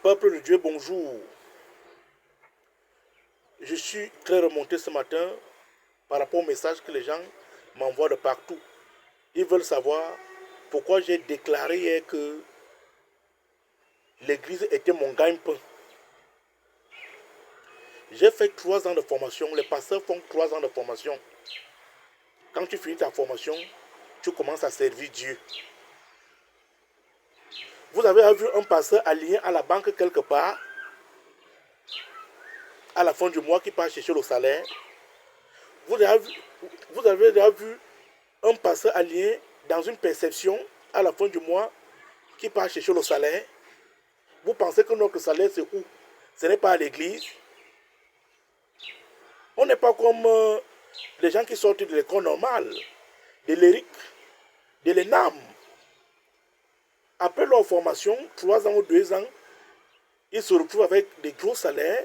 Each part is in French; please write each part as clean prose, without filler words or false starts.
Peuple de Dieu, bonjour. Je suis très remonté ce matin par rapport au message que les gens m'envoient de partout. Ils veulent savoir pourquoi j'ai déclaré hier que l'église était mon gagne-pain. J'ai fait 3 ans de formation. Les pasteurs font 3 ans de formation. Quand tu finis ta formation, tu commences à servir Dieu. Vous avez vu un pasteur aligné à la banque quelque part, à la fin du mois, qui part chercher le salaire. Vous avez déjà vu un pasteur aligné dans une perception à la fin du mois qui part chercher le salaire. Vous pensez que notre salaire, c'est où? Ce n'est pas à l'église. On n'est pas comme les gens qui sortent de l'école normale, de l'ERIC, de l'ENAM. Après leur formation, 3 ans ou 2 ans, ils se retrouvent avec des gros salaires,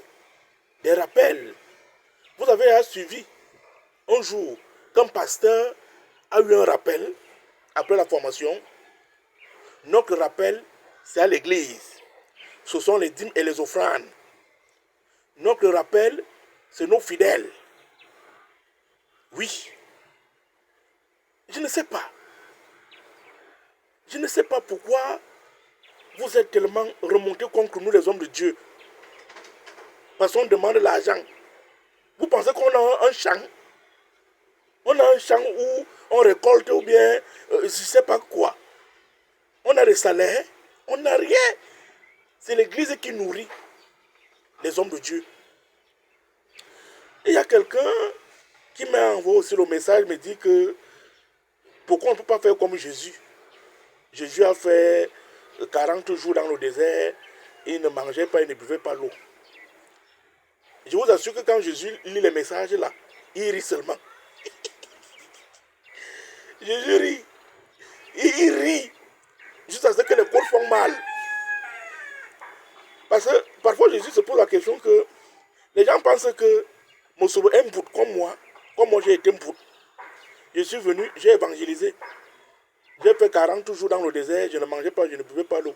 des rappels. Vous avez suivi un jour qu'un pasteur a eu un rappel après la formation. Notre rappel, c'est à l'église. Ce sont les dîmes et les offrandes. Notre rappel, c'est nos fidèles. Oui. Je ne sais pas. Je ne sais pas pourquoi vous êtes tellement remontés contre nous, les hommes de Dieu. Parce qu'on demande l'argent. Vous pensez qu'on a un champ? On a un champ où on récolte ou bien je ne sais pas quoi. On a des salaires. On n'a rien. C'est l'église qui nourrit les hommes de Dieu. Et il y a quelqu'un qui m'a envoyé aussi le message, me dit que pourquoi on ne peut pas faire comme Jésus. Jésus a fait 40 jours dans le désert, il ne mangeait pas, il ne buvait pas l'eau. Je vous assure que quand Jésus lit les messages là, il rit seulement. Jésus rit. Il rit. Jusqu'à ce que les côtes font mal. Parce que parfois Jésus se pose la question que les gens pensent que mon sauveur est un bout comme moi j'ai été un bout. Je suis venu, j'ai évangélisé. J'ai fait 40 jours dans le désert, je ne mangeais pas, je ne buvais pas l'eau.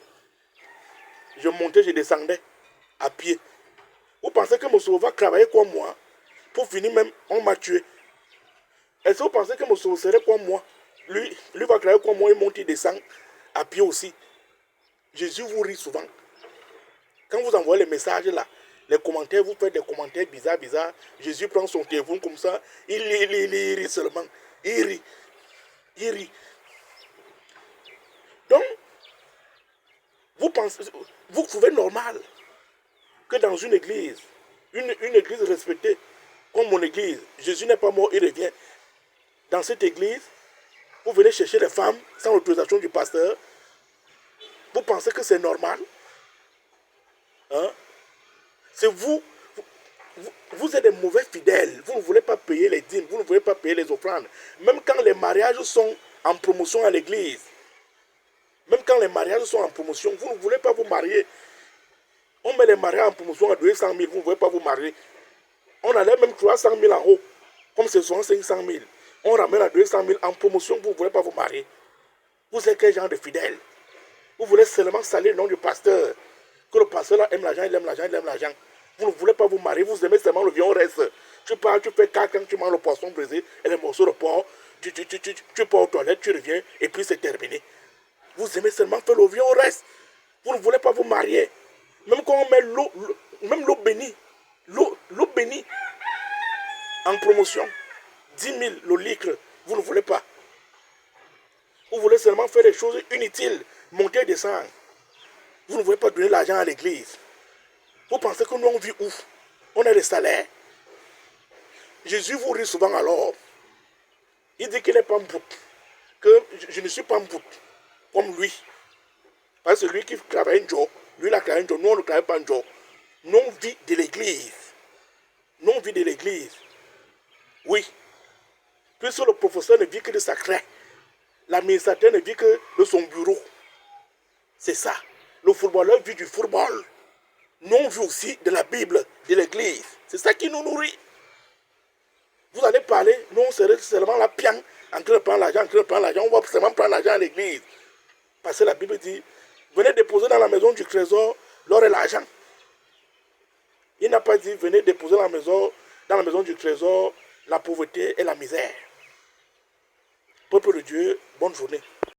Je montais, je descendais à pied. Vous pensez que mon sauveur va travailler comme moi? Pour finir même, on m'a tué. Est-ce que vous pensez que mon sauveur serait comme moi? Lui va travailler comme moi, il monte, il descend à pied aussi. Jésus vous rit souvent. Quand vous envoyez les messages là, les commentaires, vous faites des commentaires bizarres. Jésus prend son téléphone comme ça, il rit seulement. Il rit. Donc, vous trouvez normal que dans une église, une église respectée, comme mon église, Jésus n'est pas mort, il revient. Dans cette église, vous venez chercher les femmes sans l'autorisation du pasteur. Vous pensez que c'est normal? Hein? C'est vous êtes des mauvais fidèles. Vous ne voulez pas payer les dîmes, vous ne voulez pas payer les offrandes. Même quand les mariages sont en promotion à l'église, même quand les mariages sont en promotion, vous ne voulez pas vous marier. On met les mariages en promotion à 200 000, vous ne voulez pas vous marier. On enlève même 300 000 en haut, comme ce sont 500 000. On ramène à 200 000 en promotion, vous ne voulez pas vous marier. Vous êtes quel genre de fidèles? Vous voulez seulement salir le nom du pasteur. Que le pasteur là aime l'argent, il aime l'argent, il aime l'argent. Vous ne voulez pas vous marier, vous aimez seulement le vieux reste. Tu pars, tu fais caca quand tu manges le poisson brisé et les morceaux de porc. Tu pars aux toilettes, tu reviens et puis c'est terminé. Vous aimez seulement faire le vieux reste. Vous ne voulez pas vous marier. Même quand on met l'eau bénie, l'eau bénie en promotion, 10 000 le litre, vous ne voulez pas. Vous voulez seulement faire des choses inutiles, monter et descendre. Vous ne voulez pas donner l'argent à l'église. Vous pensez que nous on vit où? On a des salaires. Jésus vous rit souvent alors. Il dit qu'il n'est pas un bout. Que je ne suis pas un bout. Comme lui. Parce que lui qui travaille un job, lui il a travaillé un job, nous on ne travaille pas un job. Nous on vit de l'église. Nous on vit de l'église. Oui. Puisque le professeur ne vit que de sa craie. L'administrateur ne vit que de son bureau. C'est ça. Le footballeur vit du football. Nous on vit aussi de la Bible, de l'église. C'est ça qui nous nourrit. Vous allez parler, nous on serait seulement la pian, en train de prendre l'argent, on va seulement prendre l'argent à l'église. Parce que la Bible dit, venez déposer dans la maison du trésor l'or et l'argent. Il n'a pas dit venez déposer dans la maison du trésor la pauvreté et la misère. Peuple de Dieu, bonne journée.